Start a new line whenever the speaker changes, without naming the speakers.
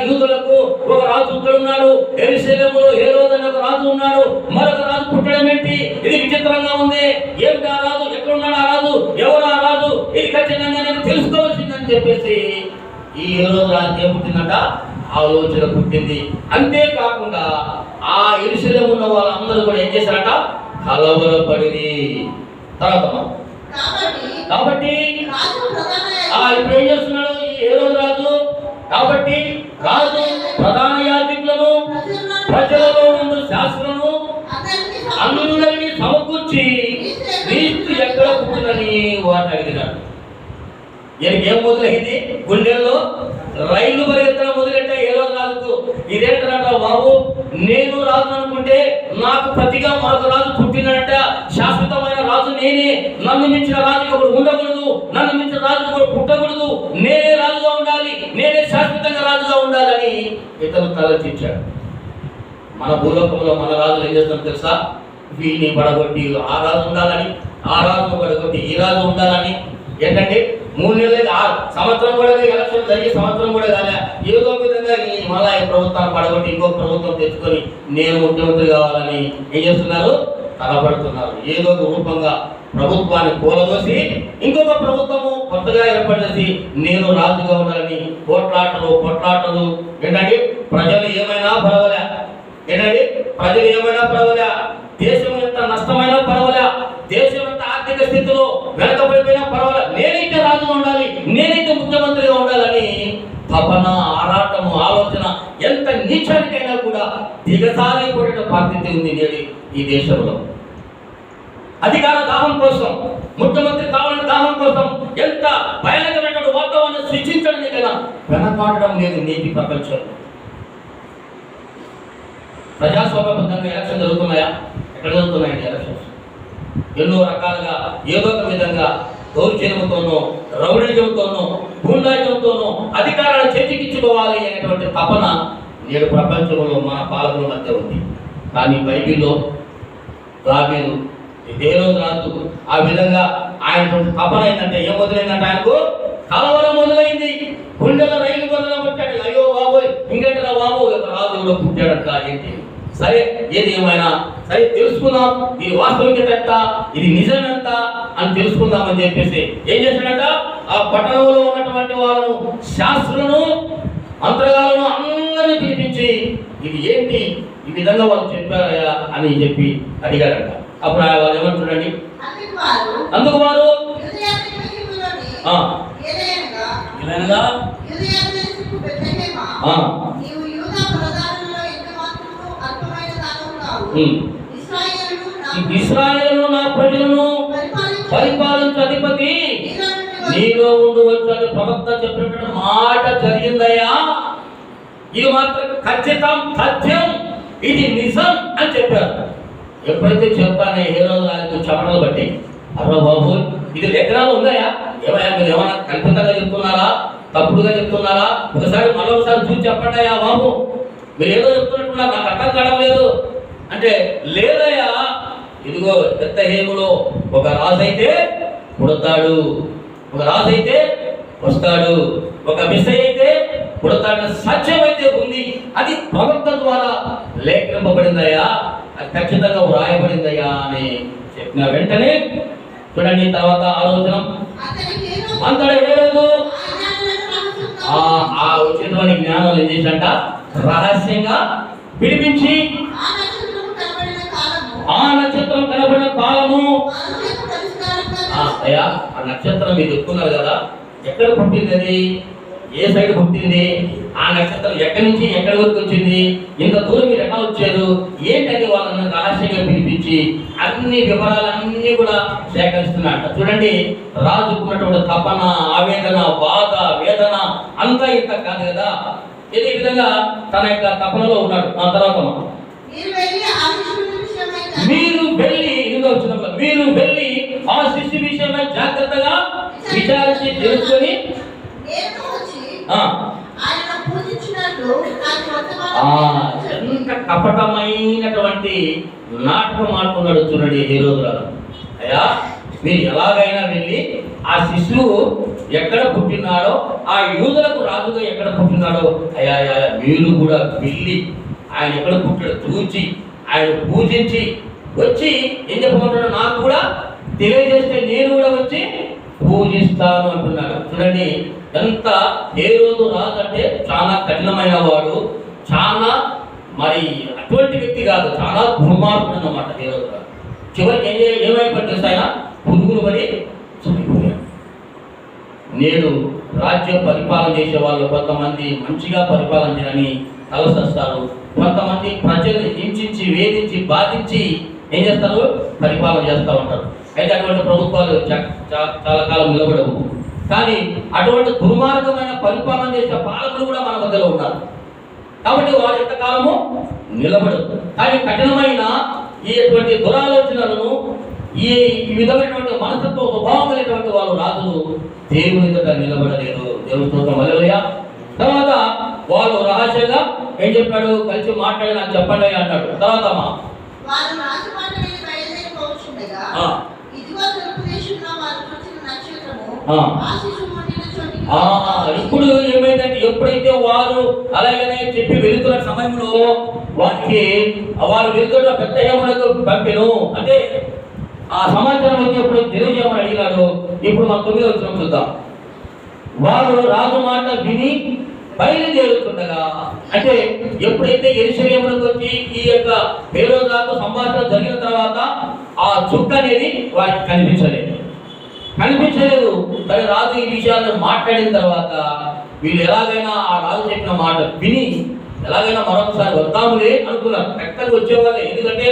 యూదులకు ఒక రాజు ఉన్నాడు, యెరూషలేములో హేరోదు అనే ఒక రాజు ఉన్నాడు, మరొక రాజు పుట్టడం ఏంటి? ఇది విచిత్రంగా ఉంది. ఏమిటి ఆ రాజు? ఎక్కడ ఉన్నాడు ఆ రాజు? ఎవరు ఆ రాజు? ఇది ఖచ్చితంగా నేను తెలుసుకోవాల్సిందని చెప్పేసి ఈ హేరోదు రాజు ఏం పుట్టిందంట? ఆలోచన పుట్టింది. అంతేకాకుండా ఆ యెరూషలేములో ఉన్న వాళ్ళందరూ కూడా ఏం చేశారట? కలవరపడింది. తర్వాత కాబట్టి ఇప్పుడు ఏం చేస్తున్నాడు ఈ హేరోదు రాజు? కాబట్టి రాజు ప్రధాన యాజకులను, ప్రజలలో ఉన్న శాస్త్రులను అందరినీ సమకూర్చి క్రీస్తు ఎక్కడ పుట్టినని వారిని అడిగినాడు. ఏం మొదలైంది? గుండెల్లో రైలు పరిగెత్తడం మొదలెట్ట హేరోదు రాజుకు. ఇదేంటంట బాబు, నేను రాజు అనుకుంటే నాకు ప్రతిగా మరొక రాజు పుట్టినట్ట. శాశ్వతమైన రాజు నేనే, నన్ను మించిన రాజు ఒకడు ఉండకూడదు, నన్ను మించిన రాజు ఒకడు పుట్టకూడదు, నేనే రాజుగా ఉండాలి, నేనే శాశ్వతంగా రాజుగా ఉండాలని ఇతను తలచించాడు. మన భూలోకంలో మన రాజులు ఏం చేస్తారో తెలుసా? వీడిని పడగొట్టి ఆ రాజు ఉండాలని, ఆ రాజును పడగొట్టి ఈ రాజు ఉండాలని. ఏంటంటే 3 నెలలు, సంవత్సరం కూడా ఎలక్షన్ జరిగే సంవత్సరం కూడా కాలే, ఏదో విధంగా ఈ మళ్ళా ఈ ప్రభుత్వాన్ని పడగొట్టి ఇంకొక ప్రభుత్వం తెచ్చుకొని నేను ముఖ్యమంత్రి కావాలని ఏం చేస్తున్నారు? తలపడుతున్నారు. ఏదో ఒక రూపంగా ప్రభుత్వాన్ని కూలదోసి ఇంకొక ప్రభుత్వము కొత్తగా ఏర్పడేసి నేను రాజుగా ఉండాలని కొట్లాటలు. ఏంటంటే ప్రజలు ఏమైనా పర్వాలే, ఏంటంటే ప్రజలు ఏమైనా పర్వాలే, దేశం ఎంత నష్టమైనా పర్వాలే, దేశం ఎంత ఆర్థిక స్థితిలో వెనకబడిపోయినా పర్వాలే, నేనైతే రాజుగా ఉండాలి, నేనైతే ముఖ్యమంత్రిగా ఉండాలని తపన, ఆరాటము, ఆలోచన ఎంత నీచానికైనా కూడా దిగజారిపోయిన పరిస్థితి ఉంది నేడు ఈ దేశంలో. అధికార దాహం కోసం, ముఖ్యమంత్రి కావాలనే దాహం కోసం ఎంత భయానకమైనటువంటి వాతావరణం సృష్టించడానికైనా వెనకాడడం లేదు నేటి ప్రపంచంలో. ప్రజాస్వామ్యబద్ధంగా ఎలక్షన్ జరుగుతున్నాయా? ఎక్కడ జరుగుతున్నాయండి ఎలక్షన్స్? ఎన్నో రకాలుగా ఏదో ఒక విధంగా దౌర్జన్యంతోనో, రౌడీజంతోనో, గుండాజంతోనో అధికారాన్ని చేతికిచ్చుకోవాలి అనేటువంటి తపన నేడు ప్రపంచంలో మన పాలకుల మధ్య ఉంది. కానీ బైబిల్లో దావీదు హేరోదు రాజు ఆ విధంగా ఆయన తపన ఏంటంటే ఏం మొదలైందంటే ఆయనకు కలవరం మొదలైంది. గుండెల రైలు మొదలబట్టాడు. అయ్యో బాబోయ్, ఇంకేంటరా బాబు, రాజు కూడా పుట్టాడంట. ఏంటి? సరే, ఏది ఏమైనా సరే తెలుసుకుందాం, ఇది వాస్తవికత ఎంత, ఇది నిజం ఎంత అని తెలుసుకుందామని చెప్పేసి ఏం చేశాడంట? ఆ పట్టణంలో ఉన్నటువంటి వాళ్ళను, శాస్త్రులను, మంత్రగాలను అందరినీ పిలిపించి ఇది ఏంటి, ఈ విధంగా వాళ్ళు చెప్పారా అని చెప్పి అడిగాడంట. అప్పుడు వాళ్ళు ఏమంటున్నారండి? అందుకు వారు ఇశ్రాయేలు నా ప్రజలను పరిపాలించు అధిపతి నీలో ఉండవచ్చు అని ప్రవక్త చెప్పినటువంటి మాట జరిగిందయ్యా. ఇది మాత్రం ఖచ్చితం, సత్యం, ఇది నిజం అని చెప్పారు. ఎప్పుడైతే చెప్తానే హేరోదు రాజు చెప్పడం బట్టి అబ్బా బాబు, ఇది లెక్కనాలు ఉన్నాయా? ఏమయ్యా మీరు ఏమైనా కల్పితంగా చెప్తున్నారా, తప్పుడుగా చెప్తున్నారా? మరొకసారి చూసి చెప్పండి అయ్యా బాబు, మీరు ఏదో చెప్తున్నట్టున్నారు, నాకు అర్థం కావట్లేదు అంటే. లేదయ్యా, ఇదిగో బెత్లెహేములో ఒక రాజు అయితే పుడతాడు, ఒక రాజు అయితే వస్తాడు, ఒక మెస్సయ్య అయితే పుడతాడు, సత్యం అయితే ఉంది, అది ప్రవక్త ద్వారా లేఖింపబడిందయ్యా, అది ఖచ్చితంగా వ్రాయబడిందయ్యా అని చెప్పిన వెంటనే చూడండి తర్వాత ఆలోచన అంతటా హేరోదు ఆ వచ్చినటువంటి జ్ఞానం ఏం చేశాడంట? రహస్యంగా పిలిపించి ఆ నక్షత్రం కనబడిన కాలము, అయ్యా ఆ నక్షత్రం మీరు చెప్తున్నారు కదా, ఎక్కడ పుట్టింది, అది ఏ సైడ్ పుట్టింది, ఆ నక్షత్రం ఎక్కడి నుంచి ఎక్కడి వరకు వచ్చింది, ఇంత దూరం మీరు ఎక్కడ వచ్చారు ఏంటని వాళ్ళని రహస్యంగా పిలిపించి అన్ని వివరాలన్నీ కూడా సేకరిస్తున్నాడు. చూడండి, రాజుకున్నటువంటి తపన, ఆవేదన, బాధ, వేదన అంతా ఇంత కాదు కదా. ఇదే విధంగా తన యొక్క తపనలో ఉన్నాడు. ఆ తర్వాత మీరు వెళ్ళి ఆ శిష్యు విషయమై జాగ్రత్తగా విచారించి తెలుసుకొని ఎంత కపటమైనటువంటి నాటకం ఆడుతున్నాడు చూడండి హేరోదు రాజు. అయ్యా మీరు ఎలాగైనా వెళ్ళి ఆ శిశువు ఎక్కడ పుట్టినాడో, ఆ యూదులకు రాజుగా ఎక్కడ పుట్టినాడో, అయ్యా మీరు కూడా వెళ్ళి ఆయన ఎక్కడ పుట్టాడో చూచి ఆయన పూజించి వచ్చి ఏం చెప్పమంటాడు, నాకు కూడా తెలియజేస్తే నేను కూడా వచ్చి పూజిస్తాను అంటున్నాడు. చూడండి ఎంత హేరోదు రాజు అంటే చాలా కఠినమైన వాడు, చాలా మరి అటువంటి వ్యక్తి కాదు, చాలా దుర్మార్గుడు అన్నమాట హేరోదు రాజు. చివరికి ఏమైపోయింది తెలుసా, ఆయన పురుగులు పడి చనిపోయాడు. నేడు రాజ్యం పరిపాలన చేసే వాళ్ళు కొంతమంది మంచిగా పరిపాలన చేయాలని తలసస్తారు, కొంతమంది ప్రజల్ని హింసించి వేధించి బాధించి ఏం చేస్తారు, పరిపాలన చేస్తూ ఉంటారు. అయితే అటువంటి ప్రభుత్వాలు చాలా కాలం నిలబడవు. కానీ అటువంటి దుర్మార్గమైన పరిపాలన చేసే పాలకులు కూడా మన మధ్యలో ఉన్నారు. కాబట్టి వారి యొక్క కాలము నిలబడదు. కానీ కఠినమైన ఇటువంటి దురాలోచనలను ఈ విధమైనటువంటి మనస్తత్వ స్వభావం కలిగినటువంటి వాళ్ళు రాజులు దేవుని ఎదుట నిలబడలేరు. దేవుని స్తోత్రం హల్లెలూయా. తర్వాత వాళ్ళు రహస్యంగా ఏం చెప్పాడు, కలిసి మాట్లాడి నాకు చెప్పండి అన్నాడు. తర్వాత ఇప్పుడు ఏమైందంటే, ఎప్పుడైతే వారు అలాగనే చెప్పి వెళుతున్న సమయంలో వారు వెళ్తున్న పెద్ద యమునకు పంపెను. అంటే ఆ సమాచారం వచ్చేప్పుడు తెలియజేయమని అడిగినాడు. ఇప్పుడు మా 9వ వచనం చూద్దాం. వారు రాజు మాట విని బయలుదేరుతుండగా, అంటే ఎప్పుడైతే యెరూషలేమునకు వచ్చి ఈ యొక్క హేరోదుతో సంభాషణ జరిగిన తర్వాత ఆ చుక్క అనేది వారికి కనిపించలేదు. కానీ రాజు ఈ విషయాలను మాట్లాడిన తర్వాత వీళ్ళు ఎలాగైనా ఆ రాజు చెప్పిన మాట విని ఎలాగైనా మరొకసారి వద్దాములే అనుకున్నారు. ఎక్కడికి వచ్చేవాళ్ళే, ఎందుకంటే